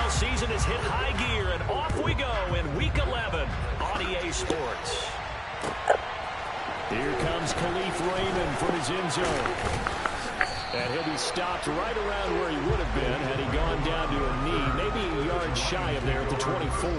NFL season has hit high gear, and off we go in Week 11 on EA Sports. Here comes Khalif Raymond from his end zone. And he'll be stopped right around where he would have been had he gone down to a knee, maybe a yard shy of there at the 24.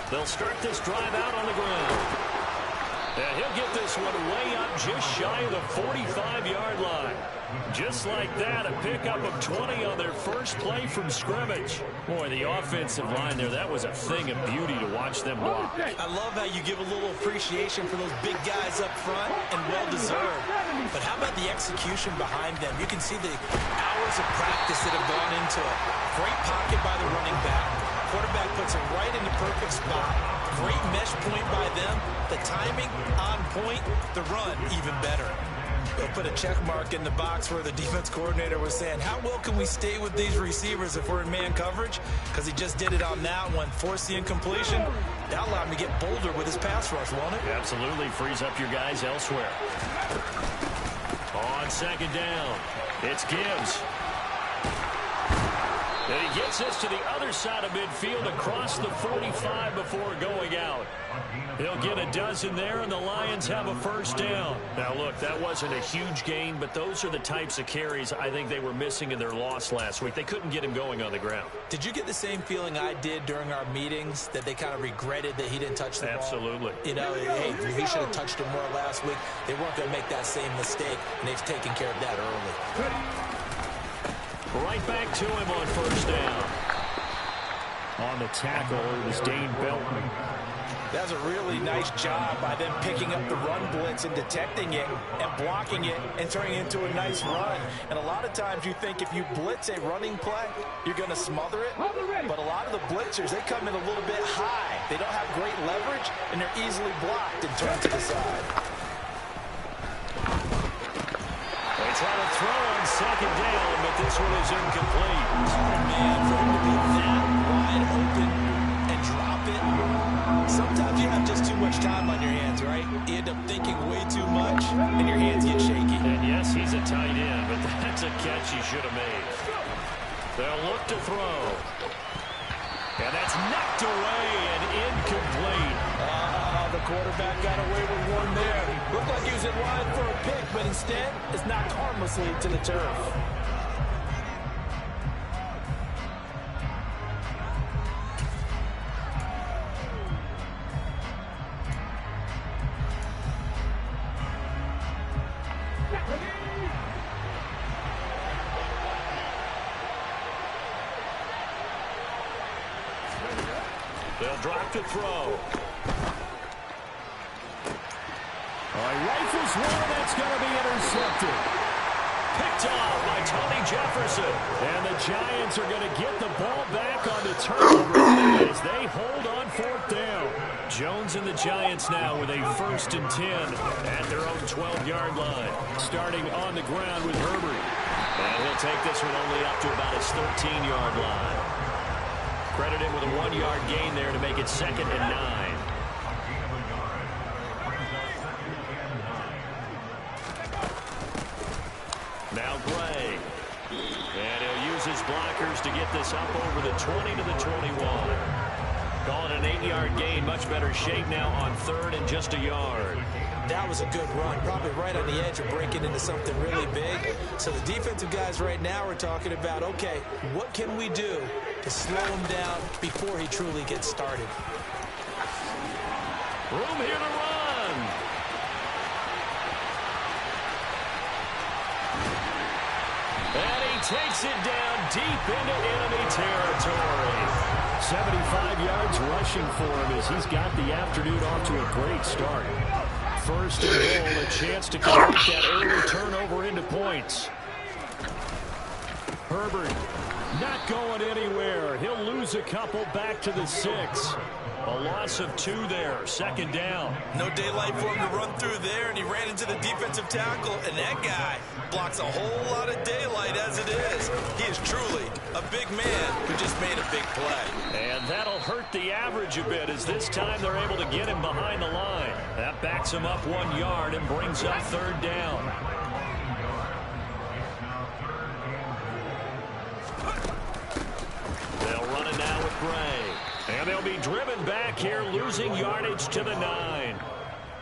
They'll start this drive out on the ground. And he'll get this one way up just shy of the 45-yard line. Just like that, a pickup of 20 on their first play from scrimmage. Boy, the offensive line there, that was a thing of beauty to watch them block. I love how you give a little appreciation for those big guys up front, and well-deserved. But how about the execution behind them? You can see the hours of practice that have gone into it. Great pocket by the running back. Quarterback puts it right in the perfect spot. Great mesh point by them. The timing on point. The run even better. They'll put a check mark in the box where the defense coordinator was saying, how well can we stay with these receivers if we're in man coverage? Because he just did it on that one. Force the incompletion. That allowed him to get bolder with his pass rush, won't it? Absolutely. Frees up your guys elsewhere. On second down, it's Gibbs. And he gets this to the other side of midfield across the 45 before going out. He'll get a dozen there, and the Lions have a first down. Now, look, that wasn't a huge gain, but those are the types of carries I think they were missing in their loss last week. They couldn't get him going on the ground. Did you get the same feeling I did during our meetings, that they kind of regretted that he didn't touch the ball? Absolutely. You know, hey, he should have touched it more last week. They weren't going to make that same mistake, and they've taken care of that early. Right back to him on first down. On the tackle, it was Dane Belton. That's a really nice job by them picking up the run blitz and detecting it and blocking it and turning it into a nice run. And a lot of times you think if you blitz a running play, you're going to smother it. But a lot of the blitzers, they come in a little bit high. They don't have great leverage, and they're easily blocked and turned to the side. They try to throw on second down, but this one is incomplete. Oh, man, for him to be that wide open and drop it. Sometimes you have just too much time on your hands, right? You end up thinking way too much, and your hands get shaky. And yes, he's a tight end, but that's a catch he should have made. They'll look to throw. And that's knocked away and incomplete. The quarterback got away with one there. Looked like he was in line for a pick, but instead, it's knocked harmlessly to the turf. They'll drop to throw. Rifles one, that's going to be intercepted. Picked off by Tony Jefferson. And the Giants are going to get the ball back on the turnover as they hold on fourth down. Jones and the Giants now with a 1st and 10 at their own 12-yard line. Starting on the ground with Herbert. And he'll take this one only up to about his 13-yard line. Credit him with a 1-yard gain there to make it 2nd and 9. Now Gray. And he'll use his blockers to get this up over the 20 to the 21. Calling an 8-yard gain. Much better shape now on 3rd and just a yard. That was a good run. Probably right on the edge of breaking into something really big. So the defensive guys right now are talking about, okay, what can we do to slow him down before he truly gets started? Room here to run. And he takes it down deep into enemy territory. 75 yards rushing for him as he's got the afternoon off to a great start. 1st and goal, a chance to convert that early turnover into points. Herbert not going anywhere. He'll lose a couple back to the 6. A loss of 2 there, 2nd down. No daylight for him to run through there, and he ran into the defensive tackle, and that guy blocks a whole lot of daylight as it is. He is truly A big man who just made a big play. And that'll hurt the average a bit as this time they're able to get him behind the line. That backs him up 1 yard and brings up third down. They'll run it now with Gray. And they'll be driven back here, losing yardage to the 9.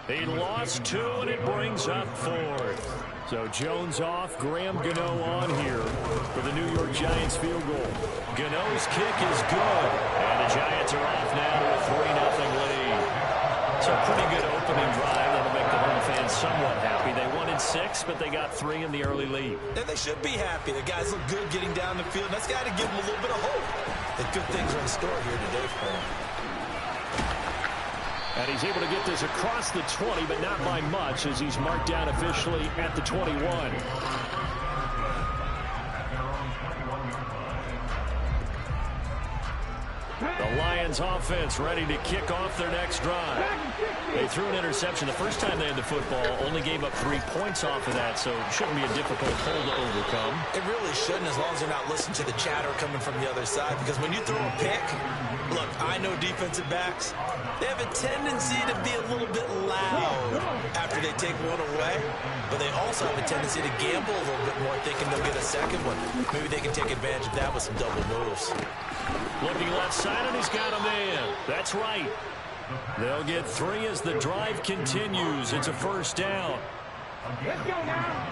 He lost 2, and it brings up 4th. So Jones off, Graham Gano on here for the New York Giants field goal. Gano's kick is good, and the Giants are off now to a 3-0 lead. So a pretty good opening drive that'll make the home fans somewhat happy. They wanted 6, but they got 3 in the early lead. And they should be happy. The guys look good getting down the field. That's got to give them a little bit of hope that good things are in store here today for them. And he's able to get this across the 20, but not by much as he's marked down officially at the 21. The Lions offense ready to kick off their next drive. They threw an interception the first time they had the football, only gave up 3 points off of that, so it shouldn't be a difficult hole to overcome. It really shouldn't, as long as they're not listening to the chatter coming from the other side, because when you throw a pick, look, I know defensive backs, they have a tendency to be a little bit loud after they take one away, but they also have a tendency to gamble a little bit more, thinking they'll get a second one. Maybe they can take advantage of that with some double moves. Looking left side, and he's got a man. That's right. They'll get 3 as the drive continues. It's a first down. Let's go now.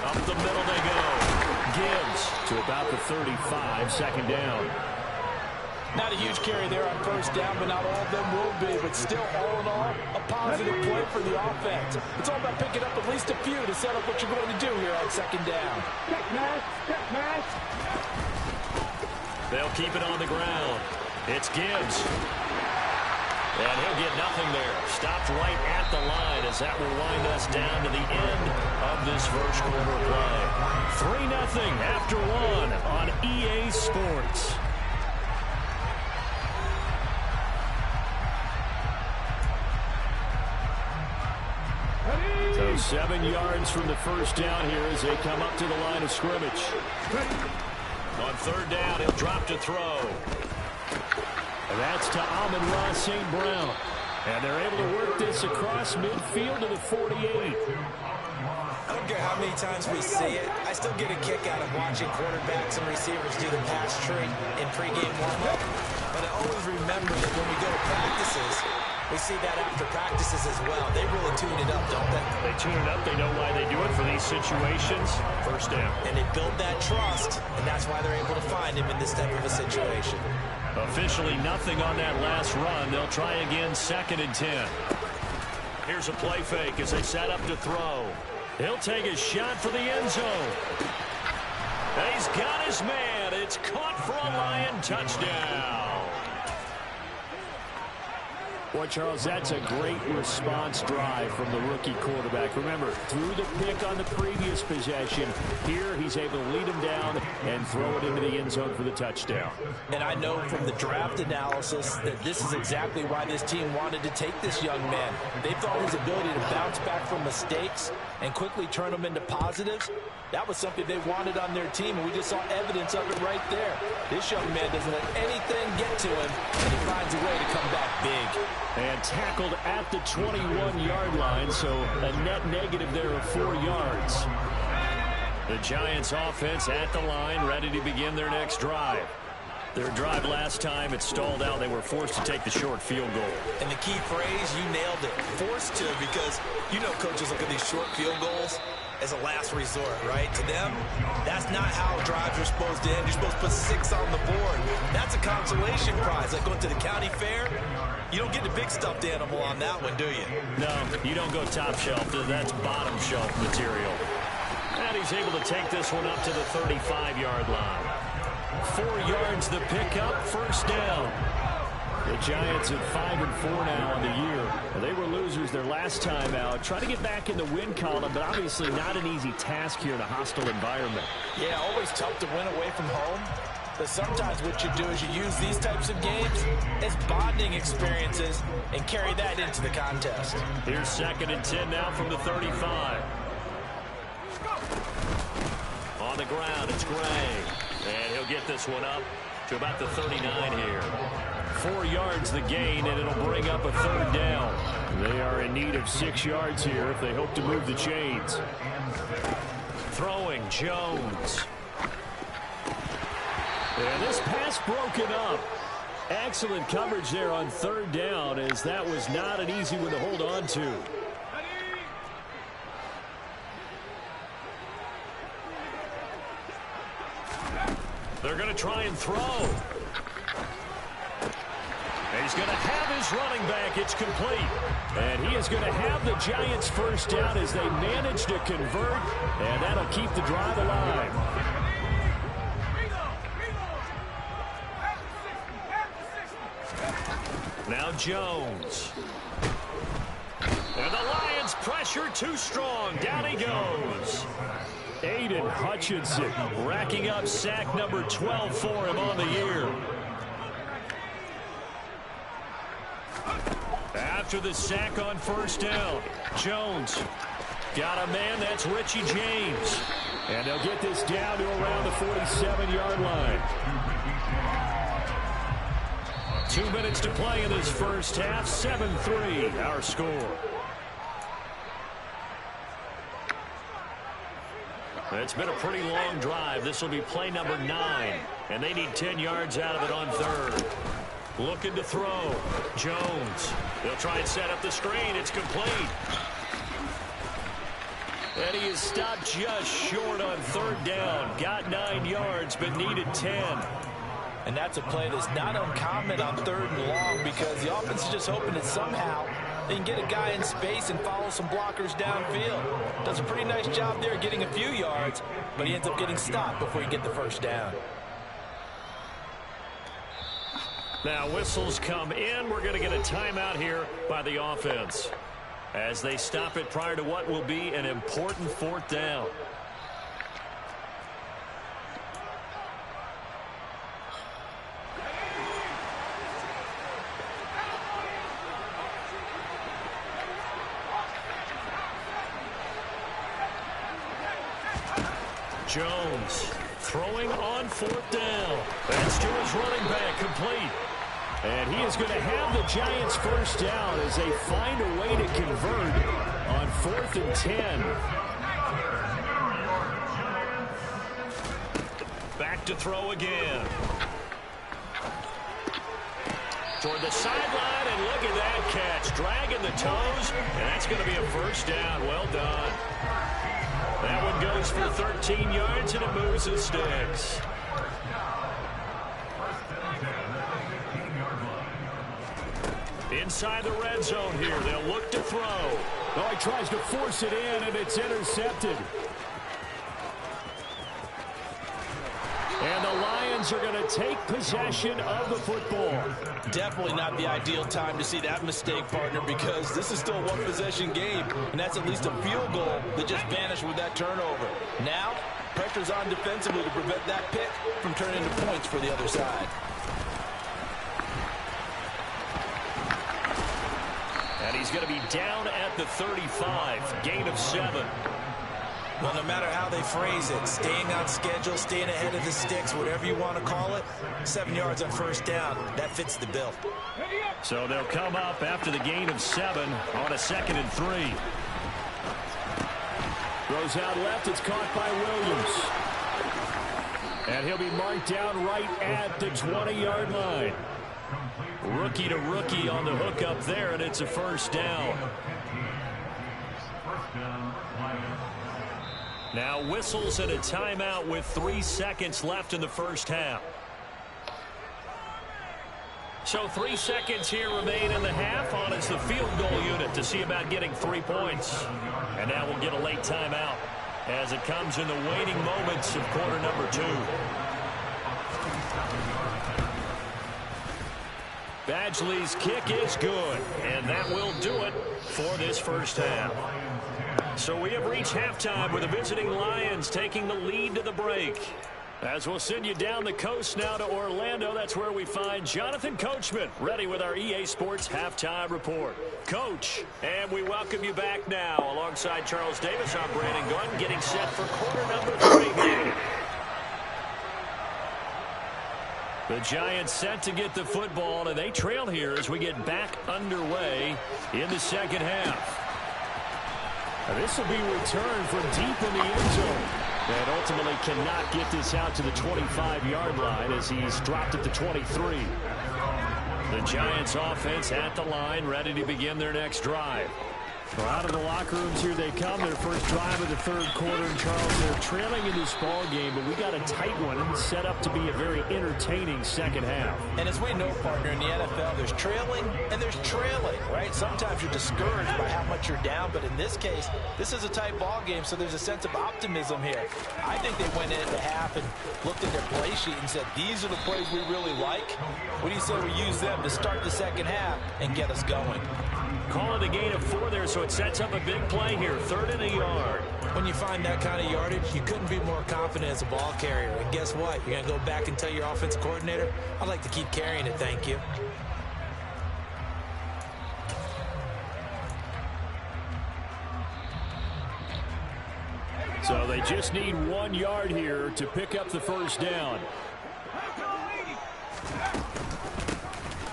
Up the middle they go. Gibbs to about the 35, second down. Not a huge carry there on first down, but not all of them will be. But still, all in all, a positive play for the offense. It's all about picking up at least a few to set up what you're going to do here on second down. Check pass. They'll keep it on the ground. It's Gibbs. And he'll get nothing there. Stopped right at the line as that will wind us down to the end of this first quarter play. 3-0 after 1 on EA Sports. So 7 yards from the first down here as they come up to the line of scrimmage. On third down, he'll drop to throw. And that's to Amon-Ra St. Brown. And they're able to work this across midfield to the 48. I don't care how many times we see it. I still get a kick out of watching quarterbacks and receivers do the pass tree in pregame warm-up. But I always remember that when we go to practices, we see that after practices as well. They really tune it up, don't they? They tune it up. They know why they do it for these situations. First down. And they build that trust, and that's why they're able to find him in this type of a situation. Officially nothing on that last run. They'll try again, 2nd and 10. Here's a play fake as they set up to throw. He'll take a shot for the end zone. And he's got his man. It's caught for a Lion touchdown. Boy, Charles, that's a great response drive from the rookie quarterback. Remember, threw the pick on the previous possession. Here, he's able to lead him down and throw it into the end zone for the touchdown. And I know from the draft analysis that this is exactly why this team wanted to take this young man. They thought his ability to bounce back from mistakes and quickly turn them into positives, that was something they wanted on their team, and we just saw evidence of it right there. This young man doesn't let anything get to him, and he finds a way to come back big. And tackled at the 21-yard line, so a net negative there of 4 yards. The Giants offense at the line, ready to begin their next drive. Their drive last time, it stalled out. They were forced to take the short field goal. And the key phrase, you nailed it. Forced to, because you know coaches look at these short field goals as a last resort, right? To them, that's not how drives are supposed to end. You're supposed to put 6 on the board. That's a consolation prize. Like going to the county fair, you don't get the big stuffed animal on that one, do you? No, you don't go top shelf. That's bottom shelf material. And he's able to take this one up to the 35-yard line. 4 yards the pickup, first down. The Giants at 5-4 now on the year. They were losers their last time out. Trying to get back in the win column, but obviously not an easy task here in a hostile environment. Yeah, always tough to win away from home. But sometimes what you do is you use these types of games as bonding experiences and carry that into the contest. Here's 2nd and 10 now from the 35. On the ground, it's Gray. And he'll get this one up to about the 39 here. 4 yards the gain, and it'll bring up a 3rd down. They are in need of 6 yards here if they hope to move the chains. Throwing, Jones. And this pass broken up. Excellent coverage there on 3rd down, as that was not an easy one to hold on to. They're going to try and throw. And he's going to have his running back. It's complete. And he is going to have the Giants' 1st down as they manage to convert. And that'll keep the drive alive. Now Jones. And the Lions pressure too strong. Down he goes. Aiden Hutchinson racking up sack number 12 for him on the year. After the sack on 1st down, Jones got a man, that's Richie James. And they'll get this down to around the 47-yard line. 2 minutes to play in this 1st half. 7-3 our score. It's been a pretty long drive. This will be play number 9. And they need 10 yards out of it on 3rd. Looking to throw. Jones. They'll try and set up the screen. It's complete. And he is stopped just short on 3rd down. Got 9 yards, but needed 10. And that's a play that's not uncommon on 3rd and long, because the offense is just hoping that somehow they can get a guy in space and follow some blockers downfield. Does a pretty nice job there getting a few yards, but he ends up getting stopped before he gets the 1st down. Now whistles come in. We're going to get a timeout here by the offense as they stop it prior to what will be an important 4th down. Jones throwing on 4th down. That's to his running back, complete. And he is going to have the Giants' 1st down as they find a way to convert on 4th and 10. Back to throw again. Toward the sideline, and look at that catch. Dragging the toes, and that's going to be a 1st down. Well done. That one goes for 13 yards, and it moves the sticks. Inside the red zone here. They'll look to throw. Oh, he tries to force it in, and it's intercepted. And the Lions are going to take possession of the football. Definitely not the ideal time to see that mistake, partner, because this is still a one-possession game, and that's at least a field goal that just vanished with that turnover. Now, pressure's on defensively to prevent that pick from turning into points for the other side. And he's going to be down at the 35, gain of 7. Well, no matter how they phrase it, staying on schedule, staying ahead of the sticks, whatever you want to call it, 7 yards on 1st down, that fits the bill. So they'll come up after the gain of 7 on a 2nd and 3. Throws out left, it's caught by Williams. And he'll be marked down right at the 20-yard line. Rookie to rookie on the hook up there, and it's a 1st down. Now whistles and a timeout with 3 seconds left in the 1st half. So 3 seconds here remain in the half on as the field goal unit to see about getting 3 points. And now we'll get a late timeout as it comes in the waning moments of quarter number 2. Badgley's kick is good, and that will do it for this 1st half. So we have reached halftime with the visiting Lions taking the lead to the break. As we'll send you down the coast now to Orlando, that's where we find Jonathan Coachman, ready with our EA Sports Halftime Report. Coach, and we welcome you back now. Alongside Charles Davis, I'm Brandon Gunn, getting set for quarter number 3. The Giants set to get the football, and they trail here as we get back underway in the second half. This will be returned from deep in the end zone. And ultimately cannot get this out to the 25-yard line as he's dropped at the 23. The Giants offense at the line, ready to begin their next drive. Well, out of the locker rooms here they come, their first drive of the third quarter. And Charles, they're trailing in this ball game, but we got a tight one set up to be a very entertaining second half. And as we know, partner, in the NFL, there's trailing and there's trailing, right? Sometimes you're discouraged by how much you're down, but in this case, this is a tight ball game, so there's a sense of optimism here. I think they went into half and looked at their play sheet and said, these are the plays we really like. What do you say we use them to start the second half and get us going? Call it a gain of 4 there, so it sets up a big play here. 3rd and a yard. When you find that kind of yardage, you couldn't be more confident as a ball carrier. And guess what? You're going to go back and tell your offensive coordinator, I'd like to keep carrying it, thank you. So they just need 1 yard here to pick up the first down.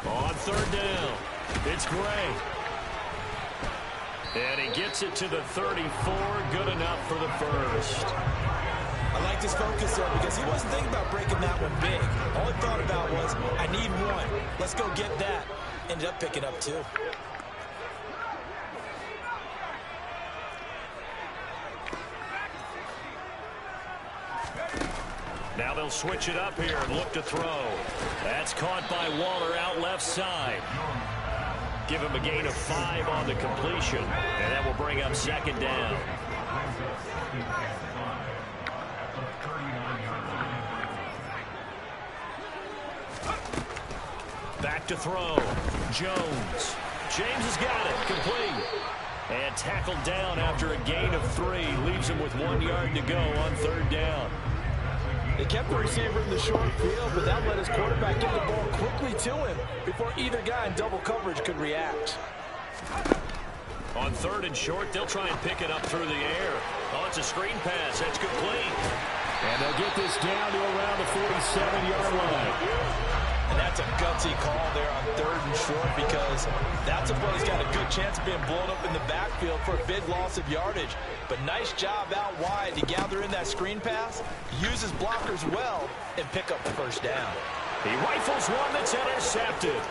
On 3rd down, it's Gray. And he gets it to the 34. Good enough for the first. I like his focus there because he wasn't thinking about breaking that one big. All he thought about was, I need 1. Let's go get that. Ended up picking up 2. Now they'll switch it up here and look to throw. That's caught by Waller out left side. Give him a gain of 5 on the completion, and that will bring up 2nd down. Back to throw. Jones. James has got it. Complete. And tackled down after a gain of 3. Leaves him with 1 yard to go on 3rd down. They kept the receiver in the short field, but that let his quarterback get the ball quickly to him before either guy in double coverage could react. On 3rd and short, they'll try and pick it up through the air. Oh, it's a screen pass. That's complete. And they'll get this down to around the 47-yard line. And that's a gutsy call there on 3rd and short because that's a play that's got a good chance of being blown up in the backfield for a big loss of yardage. But nice job out wide to gather in that screen pass, use his blockers well, and pick up the first down. He rifles one that's intercepted.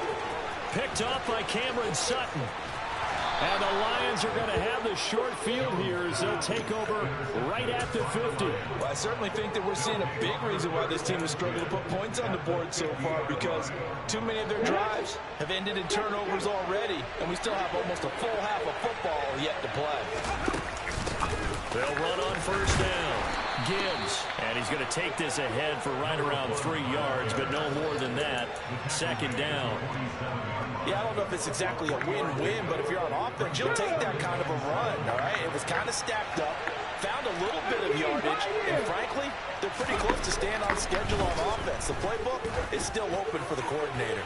Picked off by Cameron Sutton. And the Lions are going to have the short field here as they'll take over right at the 50. Well, I certainly think that we're seeing a big reason why this team has struggled to put points on the board so far because too many of their drives have ended in turnovers already, and we still have almost a full half of football yet to play. They'll run on 1st down. Gibbs, and he's going to take this ahead for right around 3 yards, but no more than that. 2nd down. Yeah, I don't know if it's exactly a win-win, but if you're on offense, you'll take that kind of a run, all right? It was kind of stacked up, found a little bit of yardage, and frankly, they're pretty close to staying on schedule on offense. The playbook is still open for the coordinator.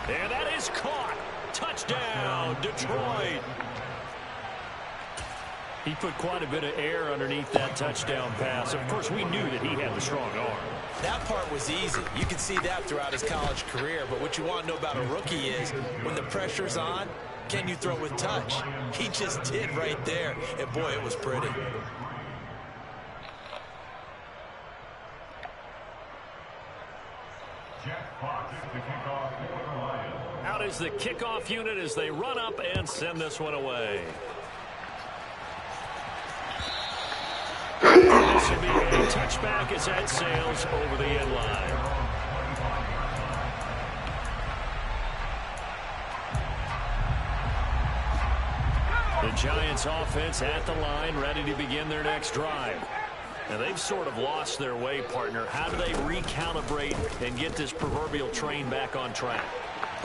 And that is caught. Touchdown, Detroit. He put quite a bit of air underneath that touchdown pass. Of course, we knew that he had the strong arm. That part was easy. You can see that throughout his college career. But what you want to know about a rookie is when the pressure's on, can you throw with touch? He just did right there. And, boy, it was pretty. Out is the kickoff unit as they run up and send this one away. This will be a touchback as that sails over the end line. The Giants offense at the line, ready to begin their next drive. Now they've sort of lost their way, partner. How do they recalibrate and get this proverbial train back on track?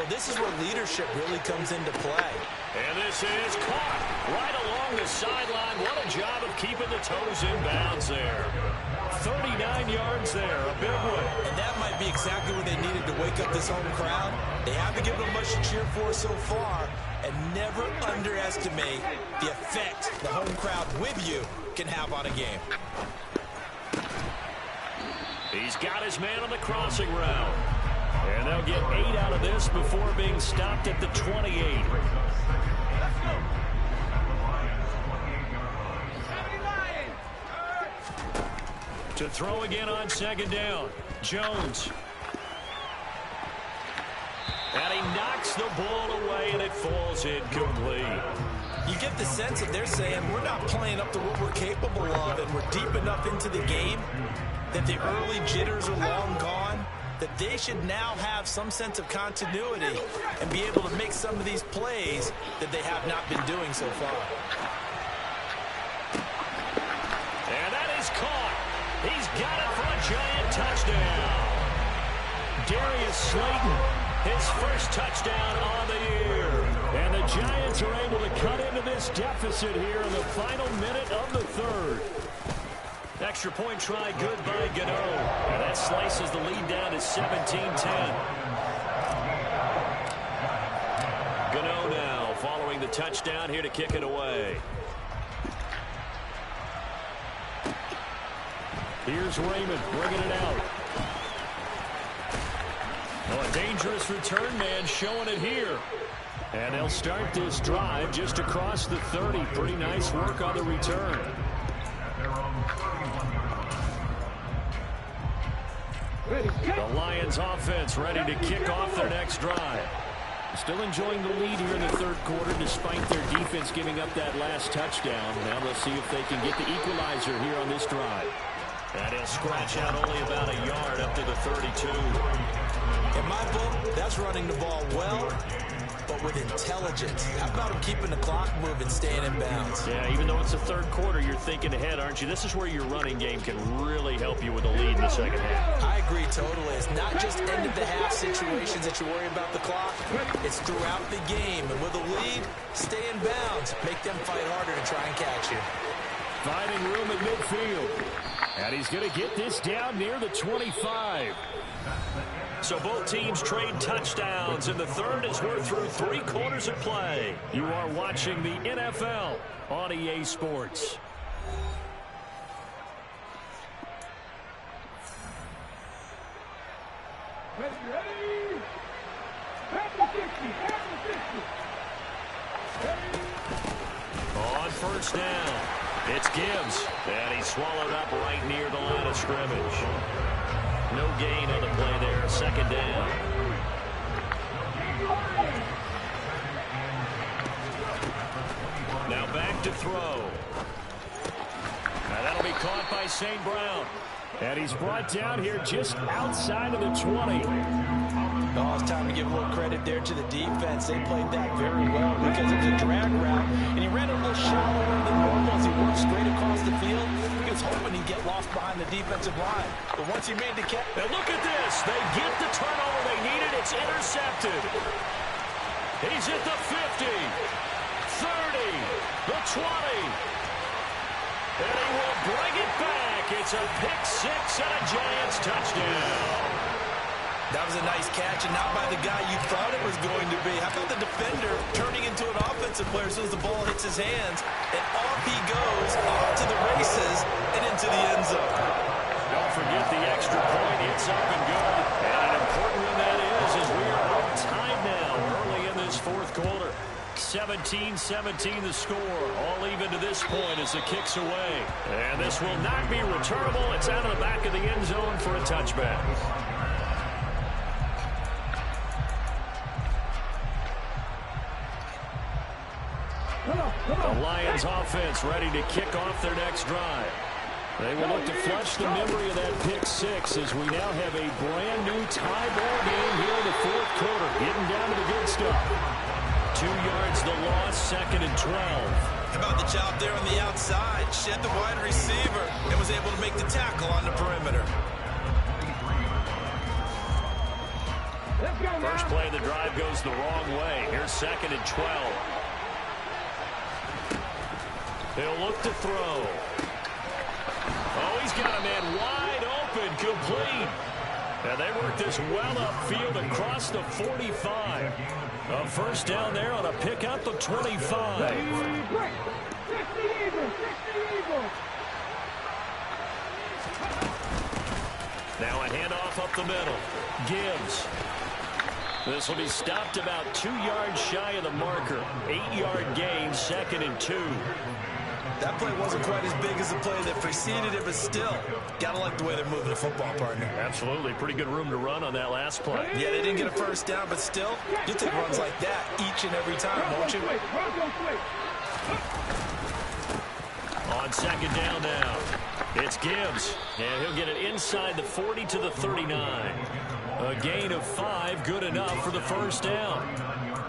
Well, this is where leadership really comes into play. And this is caught right along the sideline. What a job of keeping the toes in bounds there. 39 yards there, a big one. And that might be exactly what they needed to wake up this home crowd. They haven't given them much to cheer for so far, and never underestimate the effect the home crowd with you can have on a game. He's got his man on the crossing route. And they'll get 8 out of this before being stopped at the 28. To throw again on second down. Jones. And he knocks the ball away, and it falls incomplete. You get the sense that they're saying we're not playing up to what we're capable of, and we're deep enough into the game that the early jitters are long gone, that they should now have some sense of continuity and be able to make some of these plays that they have not been doing so far. And that is caught. He's got it for a giant touchdown. Darius Slayton, his first touchdown on the year. And the Giants are able to cut into this deficit here in the final minute of the third. Extra point try good by Gano. And that slices the lead down to 17-10. Gano now following the touchdown here to kick it away. Here's Raymond bringing it out. Oh, a dangerous return man showing it here. And they'll start this drive just across the 30. Pretty nice work on the return. The Lions offense ready to kick off their next drive. Still enjoying the lead here in the third quarter despite their defense giving up that last touchdown. Now they'll see if they can get the equalizer here on this drive. And he'll scratch out only about a yard up to the 32. In my book, that's running the ball well, but with intelligence. How about him keeping the clock moving, staying in bounds? Yeah, even though it's the third quarter, you're thinking ahead, aren't you? This is where your running game can really help you with a lead in the second half. I agree totally. It's not just end-of-the-half situations that you worry about the clock. It's throughout the game. And with a lead, stay in bounds. Make them fight harder to try and catch you. Finding room at midfield. And he's going to get this down near the 25. So both teams trade touchdowns in the third as we're through 3 quarters of play. You are watching the NFL on EA Sports. Ready? On first down, it's Gibbs. And he's swallowed up right near the line of scrimmage. No gain on the play there. Second down. Now back to throw. Now that'll be caught by St. Brown. And he's brought down here just outside of the 20. Oh, it's time to give a little credit there to the defense. They played that very well because it was a drag route, and he ran a little shallower than normal as he worked straight across the field. He was hoping he'd get lost behind the defensive line. But once he made the catch... And look at this. They get the turnover they needed. It's intercepted. He's at the 50, 30, the 20. And he will bring it back. It's a pick six and a Giants touchdown. That was a nice catch, and not by the guy you thought it was going to be. How about the defender turning into an offensive player as soon as the ball hits his hands, and off he goes, off to the races, and into the end zone. Don't forget the extra point. It's up and good. And an important one that is, as we are on time now early in this fourth quarter. 17-17 the score. All even to this point as the kick's away. And this will not be returnable. It's out of the back of the end zone for a touchback. The Lions offense ready to kick off their next drive. They will look to flush the memory of that pick six as we now have a brand new tie ball game here in the fourth quarter. Getting down to the good stuff. 2 yards the loss, second and 12. How about the job there on the outside? Shed the wide receiver and was able to make the tackle on the perimeter. First play of the drive goes the wrong way. Here's 2nd and 12. He'll look to throw. Oh, he's got a man wide open, complete. And they work this well upfield across the 45. A first down there on a pickup of 25. Now a handoff up the middle. Gibbs. This will be stopped about 2 yards shy of the marker. 8-yard gain, 2nd and 2. That play wasn't quite as big as the play that preceded it, but still, gotta like the way they're moving the football, partner. Absolutely. Pretty good room to run on that last play. Yeah, they didn't get a first down, but still, you take runs like that each and every time, won't you? On 2nd down now, it's Gibbs, and he'll get it inside the 40 to the 39. A gain of 5, good enough for the first down.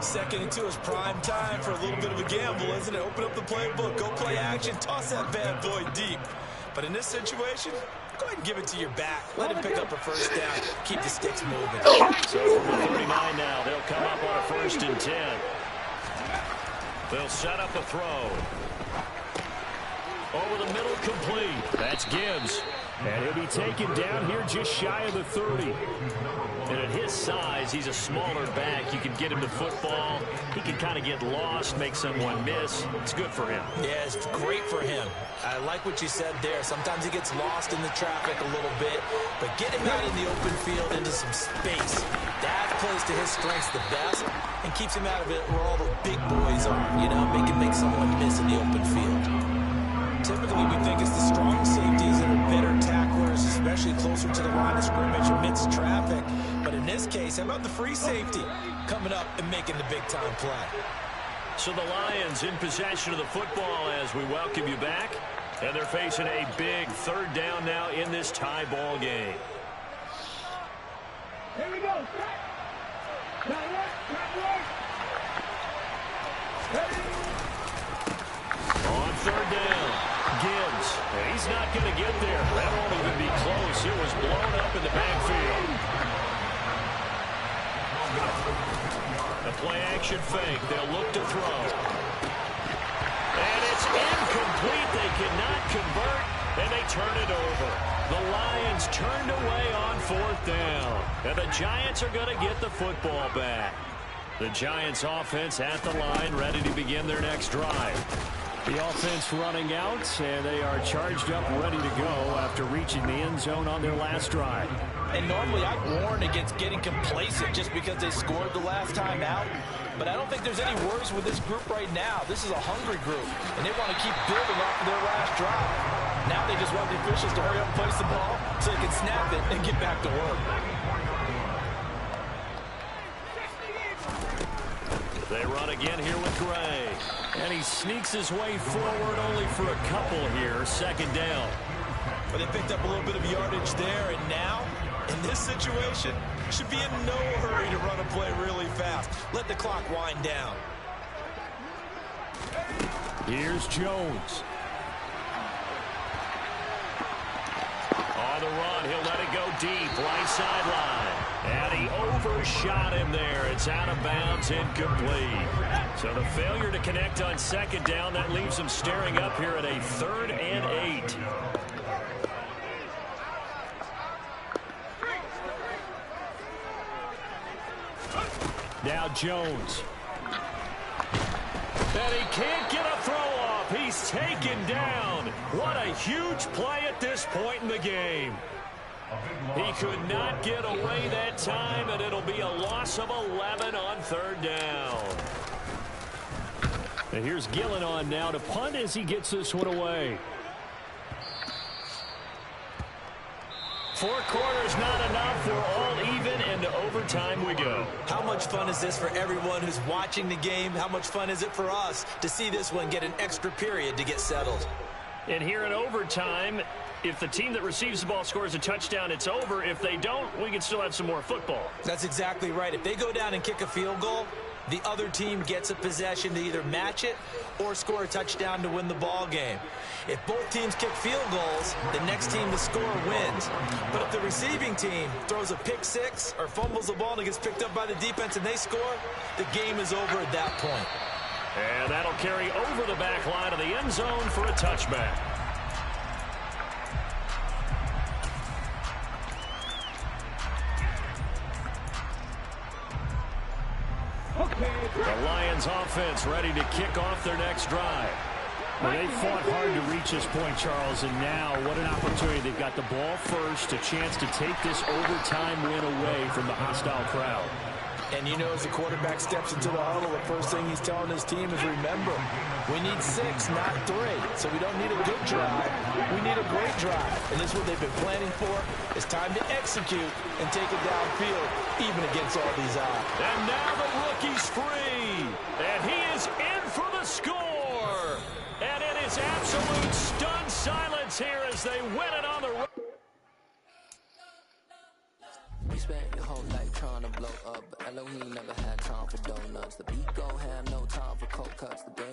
2nd and 2 is prime time for a little bit of a gamble, isn't it? Open up the playbook, go play action, toss that bad boy deep. But in this situation, go ahead and give it to your back. Let him pick up a first down. Keep the sticks moving. So from the 39 now, they'll come up on a 1st and 10. They'll set up a throw. Over the middle, complete. That's Gibbs. And he'll be taken down here just shy of the 30. And at his size, he's a smaller back. You can get him the football. He can kind of get lost, make someone miss. It's good for him. Yeah, it's great for him. I like what you said there. Sometimes he gets lost in the traffic a little bit, but get him out in the open field into some space. That plays to his strengths the best and keeps him out of it where all the big boys are, you know, make someone miss in the open field. Typically, we think it's the strong safeties that are better tacklers, especially closer to the line of scrimmage amidst traffic. But in this case, how about the free safety coming up and making the big-time play? So the Lions in possession of the football as we welcome you back. And they're facing a big 3rd down now in this tie ball game. Here we go. On 3rd down, Gibbs. And he's not going to get there. That won't even be close. It was blown up in the backfield. The play-action fake. They'll look to throw. And it's incomplete. They cannot convert, and they turn it over. The Lions turned away on 4th down. And the Giants are going to get the football back. The Giants offense at the line, ready to begin their next drive. The offense running out, and they are charged up, ready to go after reaching the end zone on their last drive. And normally I'd warn against getting complacent just because they scored the last time out. But I don't think there's any worries with this group right now. This is a hungry group, and they want to keep building off of their last drive. Now they just want the officials to hurry up and place the ball so they can snap it and get back to work. They run again here with Gray. And he sneaks his way forward only for a couple here. 2nd down. But they picked up a little bit of yardage there, and now, in this situation, should be in no hurry to run a play really fast. Let the clock wind down. Here's Jones. On the run, he'll let it go deep, right sideline. And he overshot him there. It's out of bounds, incomplete. So the failure to connect on 2nd down, that leaves him staring up here at a 3rd and 8. Now Jones. And he can't get a throw off. He's taken down. What a huge play at this point in the game. He could not get away that time, and it'll be a loss of 11 on 3rd down. And here's Gillen on now to punt as he gets this one away. 4 quarters not enough. We're all even, and to overtime we go. How much fun is this for everyone who's watching the game? How much fun is it for us to see this one get an extra period to get settled? And here in overtime, if the team that receives the ball scores a touchdown, it's over. If they don't, we can still have some more football. That's exactly right. If they go down and kick a field goal, the other team gets a possession to either match it or score a touchdown to win the ball game. If both teams kick field goals, the next team to score wins. But if the receiving team throws a pick six or fumbles the ball and it gets picked up by the defense and they score, the game is over at that point. And that'll carry over the back line of the end zone for a touchback. The Lions offense ready to kick off their next drive. Well, they fought hard to reach this point, Charles, and now what an opportunity. They've got the ball first, a chance to take this overtime win away from the hostile crowd. And you know, as the quarterback steps into the huddle, the first thing he's telling his team is, remember, we need 6, not 3. So we don't need a good drive. We need a great drive. And this is what they've been planning for. It's time to execute and take it downfield, even against all these odds. And now the rookie's free. And he is in for the score. And it is absolute stunned silence here as they win it on the road. We spent your whole life trying to blow up, but Elohim never had time for donuts. The beat go ham, no time for cold cuts. The game